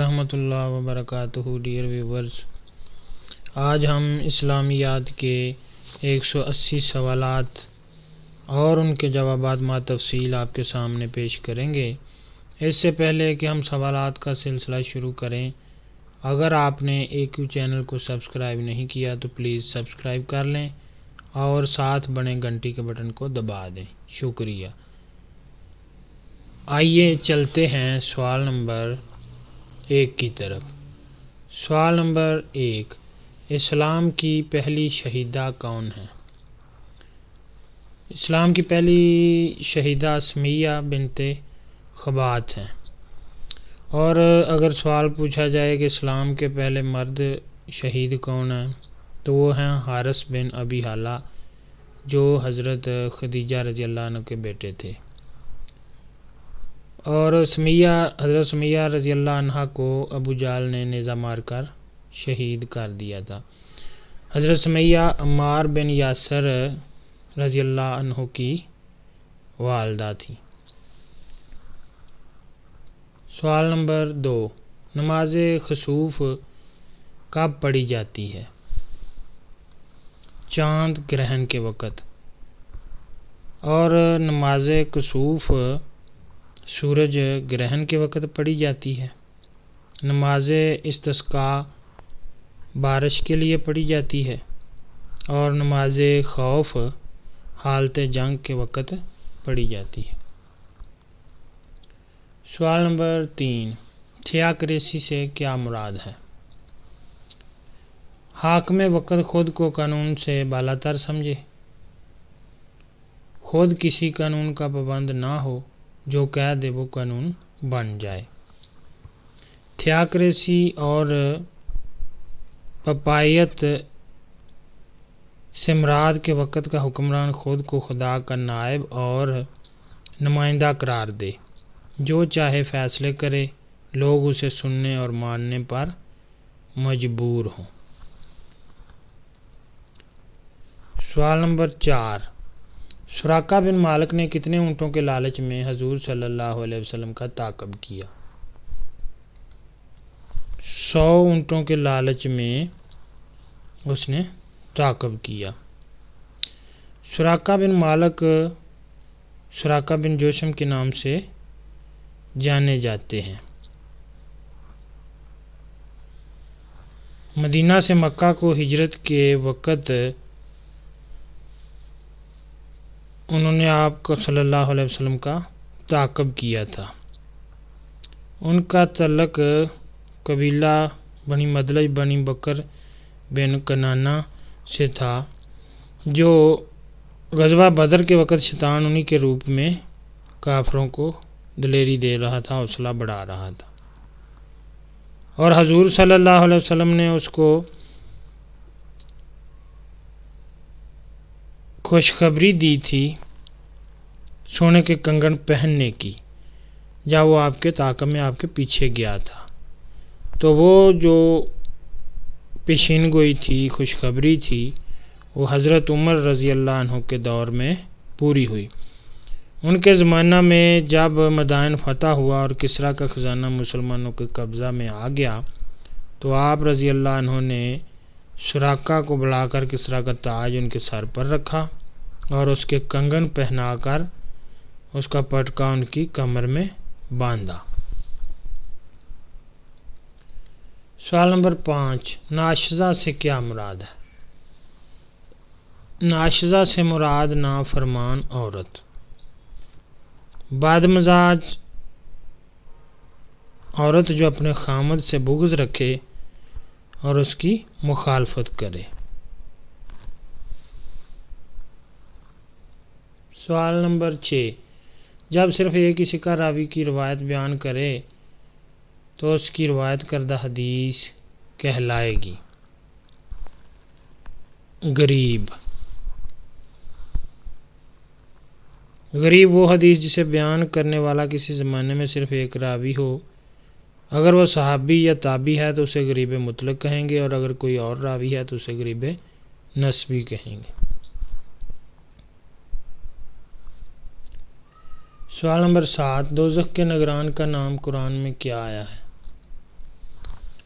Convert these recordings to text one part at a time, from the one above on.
رحمۃ اللہ وبرکاتہ۔ Dear viewers, آج ہم اسلامیات کے 180 سوالات اور ان کے جوابات مع تفصیل آپ کے سامنے پیش کریں گے۔ اس سے پہلے کہ ہم سوالات کا سلسلہ شروع کریں، اگر آپ نے AQ چینل کو سبسکرائب نہیں کیا تو پلیز سبسکرائب کر لیں اور ساتھ بنے گھنٹی کے بٹن کو دبا دیں۔ شکریہ۔ آئیے چلتے ہیں سوال نمبر 1 کی طرف۔ سوال نمبر 1، اسلام کی پہلی شہیدہ کون ہے؟ اسلام کی پہلی شہیدہ اسمیہ بنت خبات ہیں۔ اور اگر سوال پوچھا جائے کہ اسلام کے پہلے مرد شہید کون ہیں تو وہ ہیں حارث بن ابی حالہ، جو حضرت خدیجہ رضی اللہ عنہ کے بیٹے تھے۔ اور حضرت سمیہ رضی اللہ عنہ کو ابو جہل نے نیزہ مار کر شہید کر دیا تھا۔ حضرت سمیہ عمار بن یاسر رضی اللہ عنہ کی والدہ تھی۔ سوال نمبر 2، نماز خسوف کب پڑھی جاتی ہے؟ چاند گرہن کے وقت۔ اور نماز کسوف سورج گرہن کے وقت پڑھی جاتی ہے۔ نماز استسقاء بارش کے لیے پڑھی جاتی ہے، اور نماز خوف حالت جنگ کے وقت پڑھی جاتی ہے۔ سوال نمبر 3، تھیاکریسی سے کیا مراد ہے؟ حاکم وقت خود کو قانون سے بالاتر سمجھے، خود کسی قانون کا پابند نہ ہو، جو کہہ دے وہ قانون بن جائے۔ تھیاکریسی اور پپایت سے مراد کے وقت کا حکمران خود کو خدا کا نائب اور نمائندہ قرار دے، جو چاہے فیصلے کرے، لوگ اسے سننے اور ماننے پر مجبور ہوں۔ سوال نمبر 4، سراقہ بن مالک نے کتنے اونٹوں کے لالچ میں حضور صلی اللہ علیہ وسلم کا تعاقب کیا؟ 100 اونٹوں کے لالچ میں اس نے تعاقب کیا۔ سراقہ بن مالک سراقہ بن جوشم کے نام سے جانے جاتے ہیں۔ مدینہ سے مکہ کو ہجرت کے وقت انہوں نے آپ کو صلی اللہ علیہ وسلم کا تعاقب کیا تھا۔ ان کا تعلق قبیلہ بنی مدلج بنی بکر بن کنانہ سے تھا، جو غزوہ بدر کے وقت شیطان انہی کے روپ میں کافروں کو دلیری دے رہا تھا، حوصلہ بڑھا رہا تھا، اور حضور صلی اللہ علیہ وسلم نے اس کو خوشخبری دی تھی سونے کے کنگن پہننے کی، جب وہ آپ کے تعاقب میں آپ کے پیچھے گیا تھا۔ تو وہ جو پیشین گوئی تھی، خوشخبری تھی، وہ حضرت عمر رضی اللہ عنہ کے دور میں پوری ہوئی۔ ان کے زمانہ میں جب مدائن فتح ہوا اور کسریٰ کا خزانہ مسلمانوں کے قبضہ میں آ گیا، تو آپ رضی اللہ عنہ نے سراقہ کو بلا کر کسریٰ کا تاج ان کے سر پر رکھا اور اس کے کنگن پہنا کر اس کا پٹکا ان کی کمر میں باندھا۔ سوال نمبر 5، ناشزہ سے کیا مراد ہے؟ ناشزہ سے مراد نافرمان عورت، بد مزاج عورت جو اپنے خامد سے بغض رکھے اور اس کی مخالفت کرے۔ سوال نمبر 6، جب صرف ایک ہی ثقہ راوی کی روایت بیان کرے تو اس کی روایت کردہ حدیث کہلائے گی؟ غریب۔ غریب وہ حدیث جسے بیان کرنے والا کسی زمانے میں صرف ایک راوی ہو، اگر وہ صحابی یا تابعی ہے تو اسے غریب مطلق کہیں گے، اور اگر کوئی اور راوی ہے تو اسے غریب نسبی کہیں گے۔ سوال نمبر 7، دوزخ کے نگران کا نام قرآن میں کیا آیا ہے؟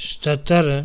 77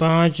5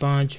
5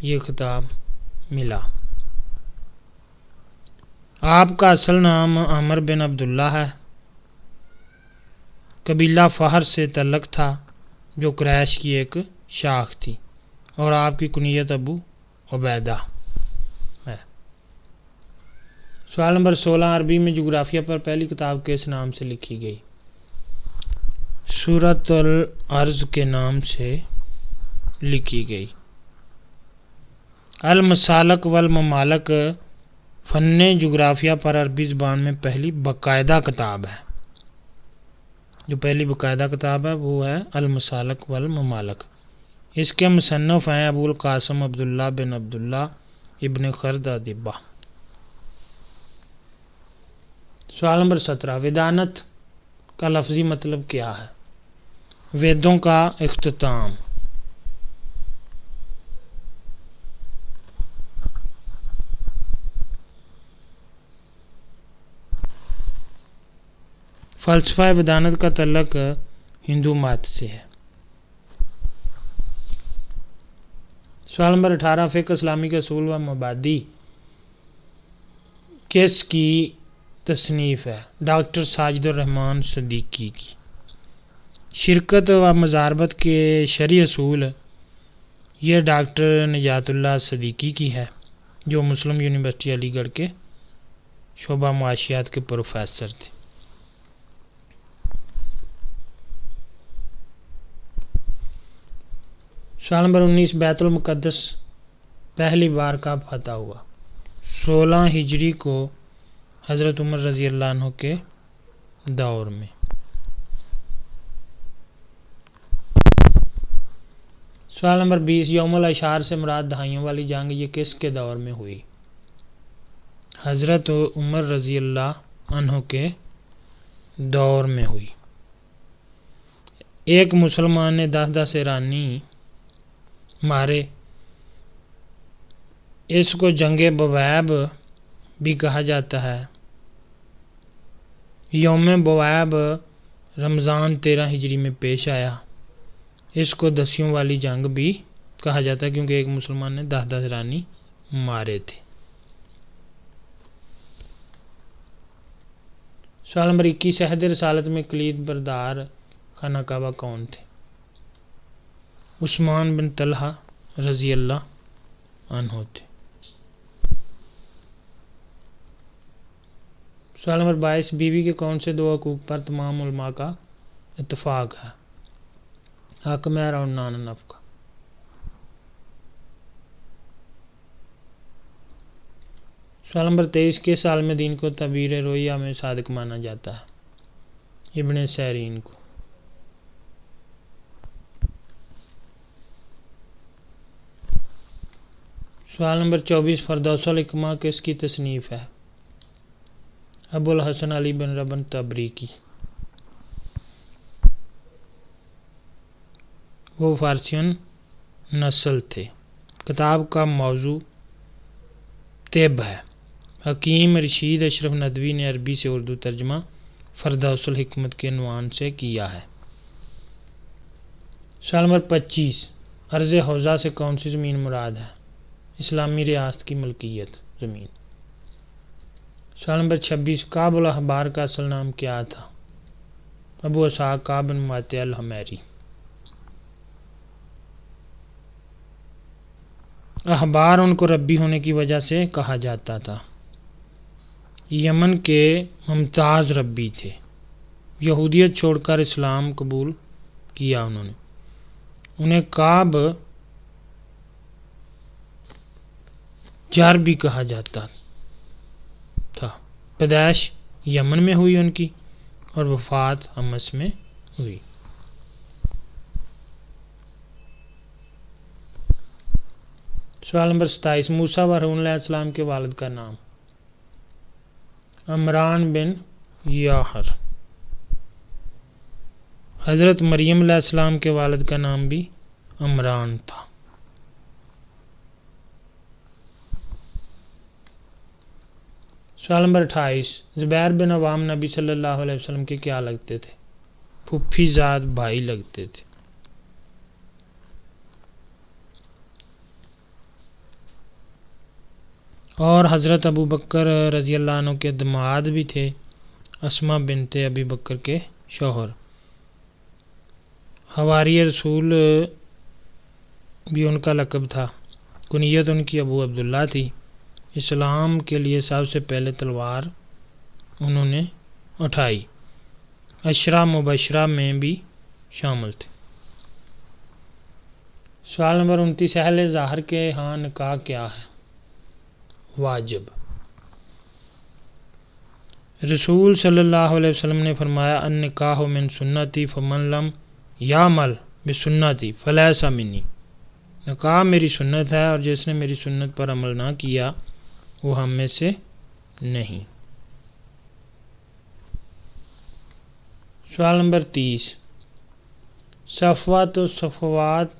یہ خطاب ملا۔ آپ کا اصل نام عمر بن عبداللہ ہے، قبیلہ فہر سے تعلق تھا جو قریش کی ایک شاخ تھی، اور آپ کی کنیت ابو عبیدہ ہے۔ سوال نمبر 16، عربی میں جغرافیہ پر پہلی کتاب کس نام سے لکھی گئی؟ سورۃ الارض کے نام سے لکھی گئی۔ المسالک والممالک فن جغرافیہ پر عربی زبان میں پہلی باقاعدہ کتاب ہے۔ جو پہلی باقاعدہ کتاب ہے وہ ہے المسالک والممالک۔ اس کے مصنف ہیں ابو القاسم عبداللہ بن عبداللہ ابن خردادبہ۔ سوال نمبر 17، ویدانت کا لفظی مطلب کیا ہے؟ ویدوں کا اختتام۔ فلسفہ ویدانت کا تعلق ہندو مت سے ہے۔ سوال نمبر 18، فقہ اسلامی کے اصول و مبادی کس کی تصنیف ہے؟ ڈاکٹر ساجد الرحمان صدیقی کی۔ شرکت و مزاربت کے شرعی اصول، یہ ڈاکٹر نجات اللہ صدیقی کی ہے جو مسلم یونیورسٹی علی گڑھ کے شعبہ معاشیات کے پروفیسر تھے۔ سوال نمبر 19، بیت المقدس پہلی بار کب فتح ہوا؟ 16 ہجری کو حضرت عمر رضی اللہ عنہ کے دور میں۔ سوال نمبر 20، یوم الاشار سے مراد دہائیوں والی جنگ یہ کس کے دور میں ہوئی؟ حضرت عمر رضی اللہ عنہ کے دور میں ہوئی۔ ایک مسلمان نے 10 ایرانی مارے، اس کو جنگ بوائب بھی کہا جاتا ہے۔ یوم بوائب رمضان 13 ہجری میں پیش آیا۔ اس کو دسیوں والی جنگ بھی کہا جاتا ہے کیونکہ ایک مسلمان نے 10 ایرانی مارے تھے۔ سوال نمبر 21، عہد رسالت میں کلید بردار خانہ کعبہ کون تھے؟ عثمان بن طلحہ رضی اللہ عنہ تھے۔ سوال نمبر 22، بیوی کے کون سے 2 حقوق پر تمام علماء کا اتفاق ہے؟ حق مہر اور نان نفقہ۔ سوال نمبر 23، کس عالم دین کو تعبیر رویہ میں صادق مانا جاتا ہے؟ ابن سیرین کو۔ سوال نمبر 24، فردوس الحکمہ کس کی تصنیف ہے؟ ابو الحسن علی بن ربن تبری کی۔ وہ فارسین نسل تھے۔ کتاب کا موضوع طب ہے۔ حکیم رشید اشرف ندوی نے عربی سے اردو ترجمہ فردوس الحکمت کے عنوان سے کیا ہے۔ سوال نمبر 25، ارض حوزہ سے کون سی زمین مراد ہے؟ اسلامی ریاست کی ملکیت زمین۔ سوال نمبر 26، کعب الاحبار کا اصل نام کیا تھا؟ ابو اسحاق کعب بن معطی الحمیری۔ احبار ان کو ربی ہونے کی وجہ سے کہا جاتا تھا۔ یمن کے ممتاز ربی تھے۔ یہودیت چھوڑ کر اسلام قبول کیا انہیں کعب جار بھی کہا جاتا تھا۔ پیدائش یمن میں ہوئی ان کی اور وفات حمص میں ہوئی۔ سوال نمبر 27، موسیٰ و ہارون علیہ السلام کے والد کا نام؟ عمران بن یاحر۔ حضرت مریم علیہ السلام کے والد کا نام بھی عمران تھا۔ سوال نمبر 28، زبیر بن عوام نبی صلی اللہ علیہ وسلم کے کیا لگتے تھے؟ پھوپھی زاد بھائی لگتے تھے۔ اور حضرت ابو بکر رضی اللہ عنہ کے داماد بھی تھے، اسما بنت ابی بکر کے شوہر۔ حواری رسول بھی ان کا لقب تھا، کنیت ان کی ابو عبداللہ تھی۔ اسلام کے لیے سب سے پہلے تلوار انہوں نے اٹھائی، عشرہ مبشرہ میں بھی شامل تھے۔ سوال نمبر 29، اہل ظاہر کے ہاں نکاح کیا ہے؟ واجب۔ رسول صلی اللہ علیہ وسلم نے فرمایا النکاح من سنتی فمن لم یعمل بسنتی فلیس منی، نکاح میری سنت ہے اور جس نے میری سنت پر عمل نہ کیا وہ ہم میں سے نہیں۔ سوال نمبر 30، صفوت و صفوات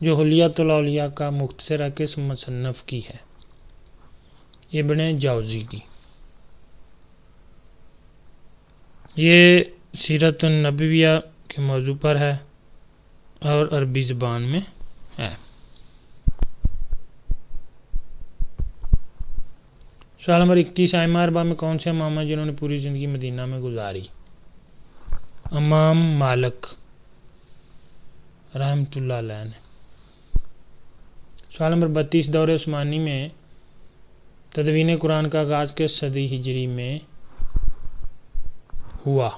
جو حلیۃ الاولیاء کا مختصرہ کس مصنف کی ہے؟ ابن جوزی کی۔ یہ سیرت النبویہ کے موضوع پر ہے اور عربی زبان میں ہے۔ سوال نمبر 31، ائمہ اربعہ میں کون سے امام ہیں جنہوں نے پوری زندگی مدینہ میں گزاری؟ امام مالک رحمۃ اللہ علیہ نے۔ سوال نمبر 32، دور عثمانی میں تدوین قرآن کا آغاز کس صدی ہجری میں ہوا؟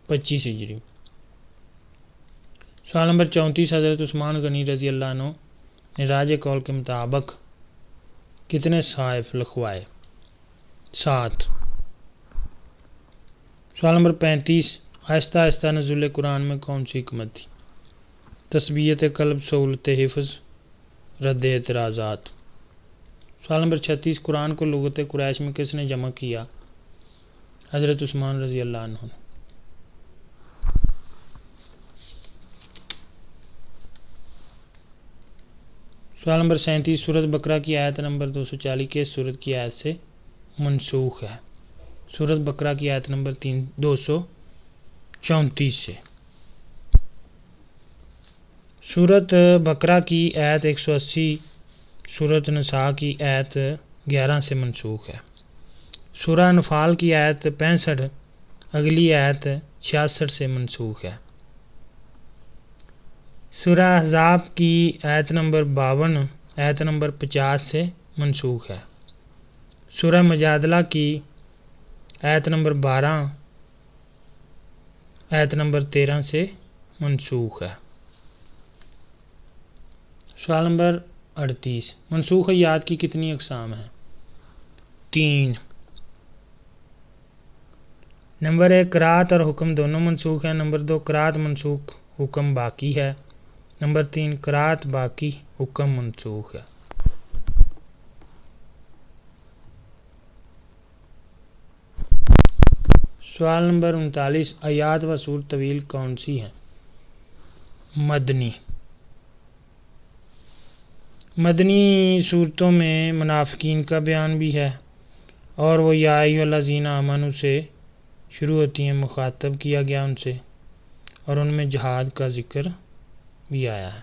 25 ہجری۔ سوال نمبر 34، حضرت عثمان غنی رضی اللہ عنہ نے راج قول کے مطابق کتنے صحائف لکھوائے؟ 7۔ سوال نمبر 35، آہستہ آہستہ نزول قرآن میں کون سی حکمت تھی؟ تثبیت قلب، سہولت حفظ، رد اعتراضات۔ سوال نمبر 36، قرآن کو لغت قریش میں کس نے جمع کیا؟ حضرت عثمان رضی اللہ عنہ۔ سوال نمبر 37، سورۃ بقرہ کی آیت نمبر 240 کس سورت کی آیت سے منسوخ ہے؟ سورۃ بقرہ کی آیت نمبر 234 سے۔ سورۃ بقرہ کی آیت 180 سورۃ نساء کی آیت 11 سے منسوخ ہے۔ سورہ انفال کی آیت 65 اگلی آیت 66 سے منسوخ ہے۔ سورہ احزاب کی آیت نمبر 52 آیت نمبر 50 سے منسوخ ہے۔ سورہ مجادلہ کی آیت نمبر 12 آیت نمبر 13 سے منسوخ ہے۔ سوال نمبر 38، منسوخ آیات کی کتنی اقسام ہیں؟ 3۔ نمبر 1، قرات اور حکم دونوں منسوخ ہیں۔ نمبر 2، قرات منسوخ حکم باقی ہے۔ نمبر 3، قرات باقی حکم منسوخ ہے۔ سوال نمبر 39، آیات و سور طویل کون سی ہیں؟ مدنی۔ مدنی صورتوں میں منافقین کا بیان بھی ہے اور وہ یا ایھا الذین آمنوا سے شروع ہوتی ہیں، مخاطب کیا گیا ان سے، اور ان میں جہاد کا ذکر بھی آیا ہے۔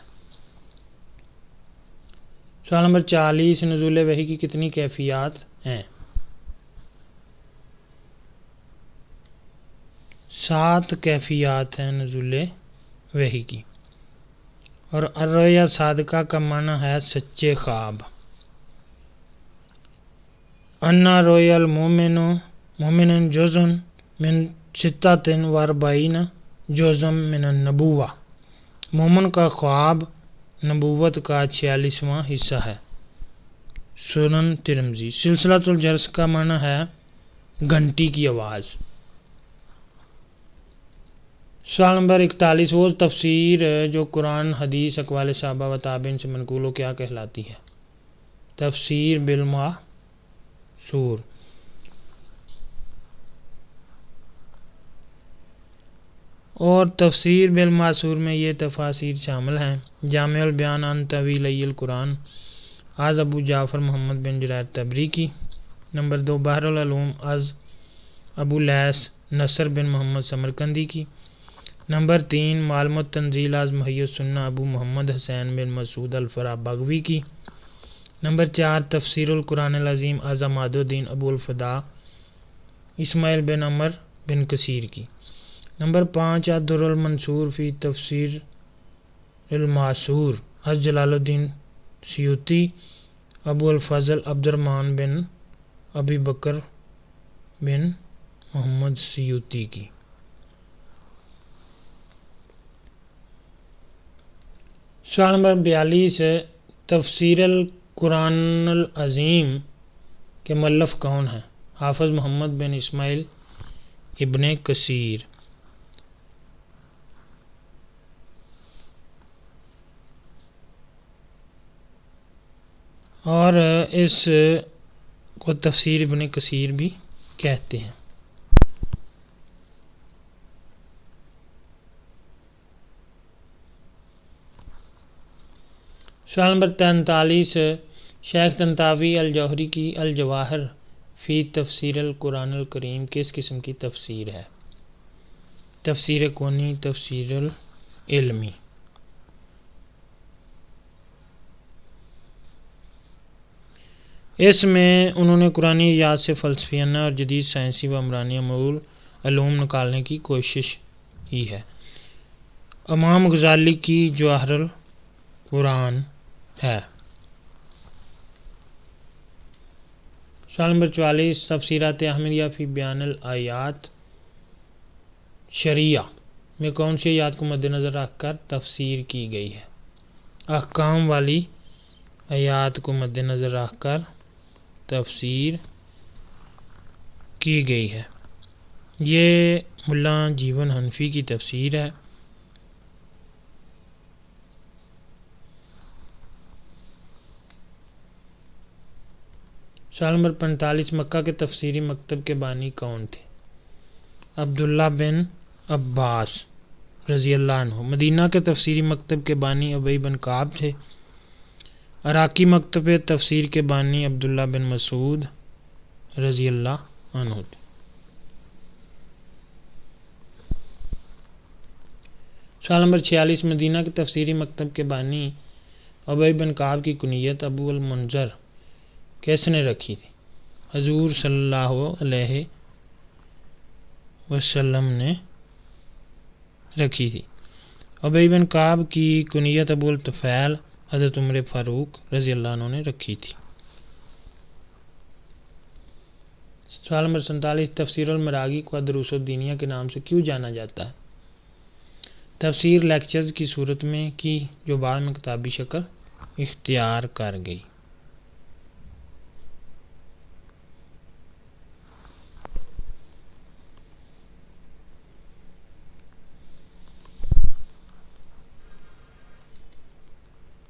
سوال نمبر 40، نزول وحی کی کتنی کیفیات ہیں؟ 7 کیفیات ہیں نزول وحی کی، اور الرؤیا صادقہ کا معنی ہے سچے خواب۔ انا رؤیا المؤمن جزء من 46 جزء من النبوہ، مومن کا خواب نبوت کا 46واں حصہ ہے۔ سنن ترمذی۔ سلسلۃ الجرس کا معنی ہے گھنٹی کی آواز۔ سوال نمبر 41، وہ تفسیر جو قرآن، حدیث، اقوال صحابہ و تابعین سے منقول ہو کیا کہلاتی ہے؟ تفسیر بالمعثور۔ اور تفسیر بالمعثور میں یہ تفاسیر شامل ہیں: جامع البیان عن تاویلئی القرآن از ابو جعفر محمد بن جریر طبری کی۔ نمبر 2، بحر العلوم از ابو لیث نصر بن محمد سمرقندی کی۔ نمبر 3، معالم التنزیل از محی السنہ ابو محمد حسین بن مسعود الفارابغوی کی۔ نمبر 4 تفسیر القرآن العظیم عماد الدین ابو الفدا اسماعیل بن عمر بن کثیر کی۔ نمبر 5 الدر المنصور فی تفسیر المعصور جلال الدین سیوطی ابو الفضل عبد الرحمن بن ابی بکر بن محمد سیوطی کی۔ سوال نمبر 42 تفسیر القرآن العظیم کے مؤلف کون ہیں؟ حافظ محمد بن اسماعیل ابن کثیر۔ اور اس کو تفسیر ابن کثیر بھی کہتے ہیں۔ سوال نمبر 43 شیخ طنطاوی الجوہری کی الجواہر فی تفسیر القرآن الکریم کس قسم کی تفسیر ہے؟ تفسیر کونی، تفسیر العلمی۔ اس میں انہوں نے قرآنی ایات سے فلسفیانہ اور جدید سائنسی و عمرانی علوم نکالنے کی کوشش کی ہے۔ امام غزالی کی جواہر القرآن ہے۔ سوال نمبر 44 تفسیرات احمدیہ فی بیان الآیات شرعیہ میں کون سی آیات کو مد نظر رکھ کر تفسیر کی گئی ہے؟ احکام والی آیات کو مد نظر رکھ کر تفسیر کی گئی ہے۔ یہ ملا جیون حنفی کی تفسیر ہے۔ سوال نمبر 45 مکہ کے تفسیری مکتب کے بانی کون تھے؟ عبداللہ بن عباس رضی اللہ عنہ۔ مدینہ کے تفسیری مکتب کے بانی ابی بن کعب تھے۔ عراقی مکتب تفسیر کے بانی عبداللہ بن مسعود رضی اللہ عنہ تھے۔ سوال نمبر 46 مدینہ کے تفسیری مکتب کے بانی ابی بن کعب کی کنیت ابو المنذر کس نے رکھی تھی؟ حضور صلی اللہ علیہ وسلم نے رکھی تھی۔ ابی بن کعب کی کنیت ابو الطفیل حضرت عمر فاروق رضی اللہ عنہ نے رکھی تھی۔ سوال نمبر 47 تفسیر المراغی کو دروس الدینیہ کے نام سے کیوں جانا جاتا ہے؟ تفسیر لیکچرز کی صورت میں کی جو بعد میں کتابی شکل اختیار کر گئی۔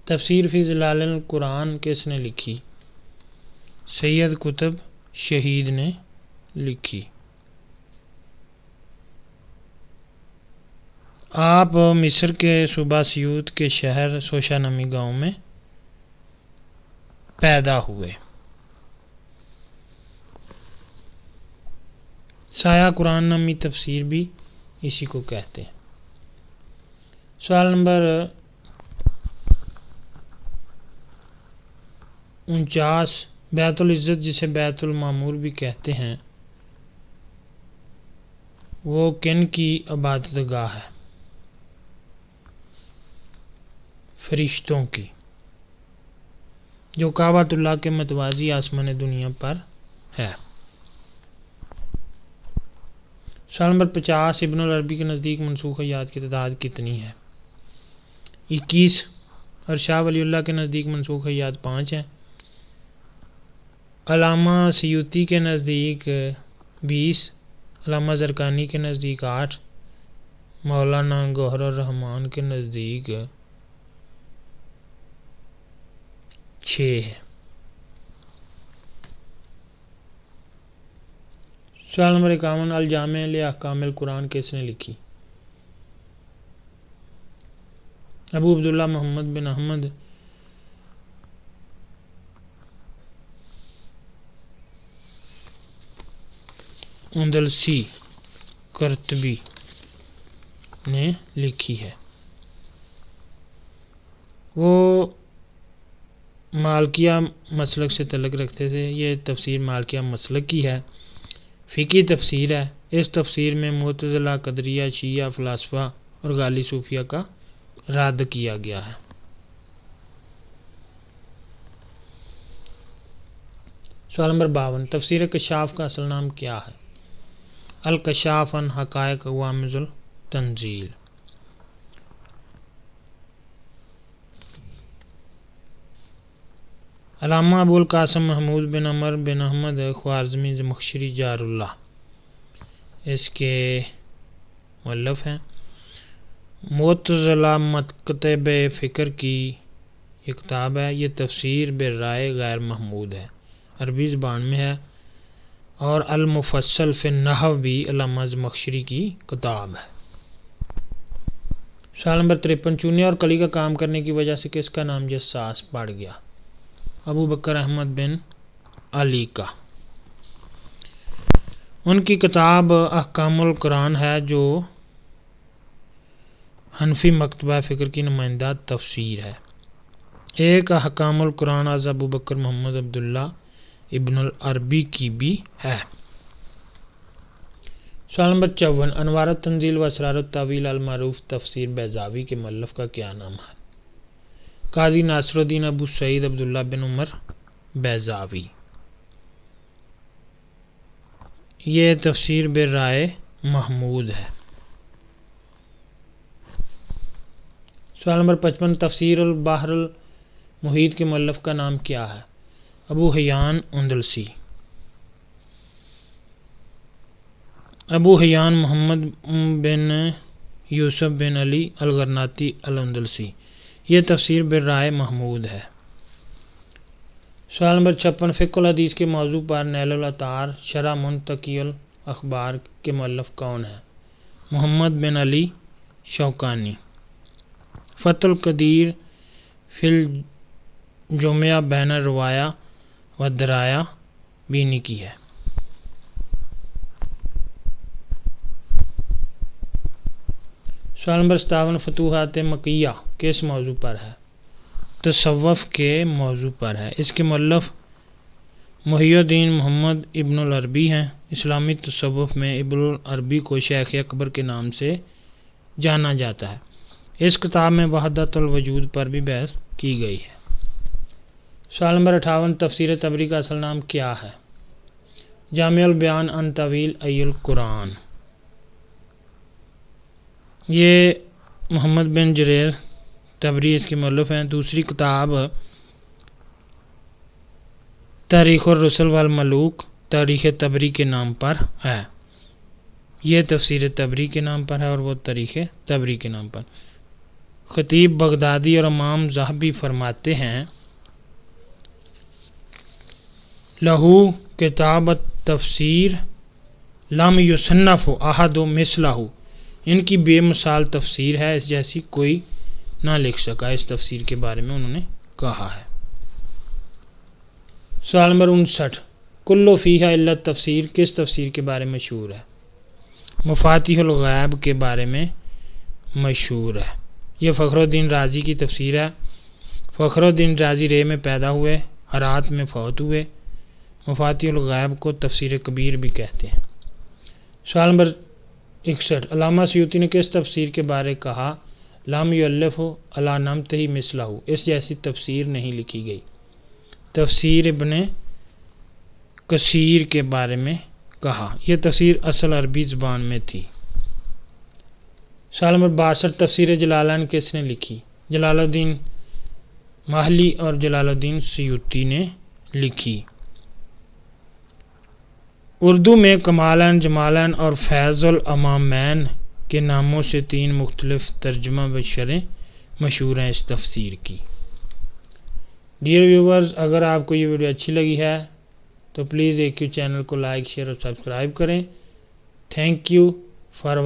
تفسیر فی ظلال القرآن کس نے لکھی؟ سید قطب شہید نے لکھی۔ آپ مصر کے صوبہ سیوط کے شہر سوشا نمی گاؤں میں پیدا ہوئے۔ سایہ قرآن نامی تفسیر بھی اسی کو کہتے ہیں۔ سوال نمبر 49 بیت العزت جسے بیت المعمور بھی کہتے ہیں وہ کن کی عبادت گاہ ہے؟ فرشتوں کی، جو کعبۃ اللہ کے متوازی آسمان دنیا پر ہے۔ سوال نمبر 50 ابن العربی کے نزدیک منسوخ آیات کی تعداد کتنی ہے؟ 21 اور شاہ ولی اللہ کے نزدیک منسوخ آیات 5 ہیں۔ علامہ سیوطی کے نزدیک 20، علامہ زرقانی کے نزدیک 8، مولانا گوہر الرحمان کے نزدیک 6 ہے۔ سوال نمبر 51 الجامع لاحکام القرآن کس نے لکھی؟ ابو عبداللہ محمد بن احمد اندلسی کرتبی نے لکھی ہے۔ وہ مالکیہ مسلک سے تعلق رکھتے تھے. یہ تفسیر مالکیہ مسلک کی ہے، فقہی تفسیر ہے. اس تفسیر میں معتزلہ، قدریہ، شیعہ فلاسفہ اور غالی صوفیہ کا رد کیا گیا ہے. سوال نمبر 52. تفسیر کشاف کا اصل نام کیا ہے؟ الکشاف عن حقائق غوامض التنزیل. علامہ ابو القاسم محمود بن عمر بن احمد خوارزمی زمخشری جار اللہ اس کے مؤلف ہیں. معتزلہ مکتب فکر کی یہ کتاب ہے. یہ تفسیر برائے غیر محمود ہے، عربی زبان میں ہے، اور المفصل فی النحو بھی علامہ زمخشری کی کتاب ہے. سوال نمبر 53. چونے اور کلی کا کام کرنے کی وجہ سے کس کا نام جساس پڑ گیا؟ ابو بکر احمد بن علی کا. ان کی کتاب احکام القرآن ہے جو حنفی مکتبہ فکر کی نمائندہ تفسیر ہے. ایک احکام القرآن از ابو بکر محمد عبداللہ ابن العربی کی بھی ہے. سوال نمبر 54. انوار التنزیل و اسرار التاویل المعروف تفسیر بیضاوی کے مؤلف کا کیا نام ہے؟ قاضی ناصر الدین ابو سعید عبداللہ بن عمر بیضاوی. یہ تفسیر برائے محمود ہے. سوال نمبر 55. تفسیر البحر المحیط کے مؤلف کا نام کیا ہے؟ ابو حیان اندلسی. ابو حیان محمد بن یوسف بن علی الغرناطی الاندلسی. یہ تفسیر برائے محمود ہے. سوال نمبر 56. فقہ الحدیث کے موضوع پر نیل الاطار شرح منتقی الاخبار کے مؤلف کون ہے؟ محمد بن علی شوکانی. فتح القدیر فی الجمع بین الروایا و درایا بینی کی ہے. سوال نمبر 57. فتوحات مکیہ کس موضوع پر ہے؟ تصوف کے موضوع پر ہے. اس کے مؤلف محی الدین محمد ابن العربی ہیں. اسلامی تصوف میں ابن العربی کو شیخ اکبر کے نام سے جانا جاتا ہے. اس کتاب میں وحدت الوجود پر بھی بحث کی گئی ہے. سوال نمبر 58. تفسیر طبری کا اصل نام کیا ہے؟ جامع البیان عن تاویل ای القرآن. یہ محمد بن جریر طبری اس کے مؤلف ہیں. دوسری کتاب تاریخ الرسل والملوک تاریخ طبری کے نام پر ہے. یہ تفسیر طبری کے نام پر ہے اور وہ تاریخ طبری کے نام پر. خطیب بغدادی اور امام ذہبی فرماتے ہیں لہو کتاب التفسیر لم یصنف احد مثلہ. ان کی بے مثال تفسیر ہے، اس جیسی کوئی نہ لکھ سکا. اس تفسیر کے بارے میں انہوں نے کہا ہے. سوال نمبر 59. کلو فیہا الا تفسیر کس تفسیر کے بارے میں مشہور ہے؟ مفاتیح الغیب کے بارے میں مشہور ہے. یہ فخر الدین رازی کی تفسیر ہے. فخر الدین رازی رے میں پیدا ہوئے، ہرات میں فوت ہوئے. مفاتیح الغیب کو تفسیر کبیر بھی کہتے ہیں. سوال نمبر 61. علامہ سیوطی نے کس تفسیر کے بارے کہا لم یؤلف علی نمطہ مثلہ، اس جیسی تفسیر نہیں لکھی گئی؟ تفسیر ابن کثیر کے بارے میں کہا. یہ تفسیر اصل عربی زبان میں تھی. سوال نمبر 62. تفسیر جلالین کس نے لکھی؟ جلال الدین ماہلی اور جلال الدین سیوطی نے لکھی. اردو میں کمالین، جمالین اور فیض الامامین کے ناموں سے 3 مختلف ترجمہ بشریں مشہور ہیں اس تفسیر کی. ڈیئر ویورز، اگر آپ کو یہ ویڈیو اچھی لگی ہے تو پلیز ایک چینل کو لائک، شیئر اور سبسکرائب کریں. Thank you for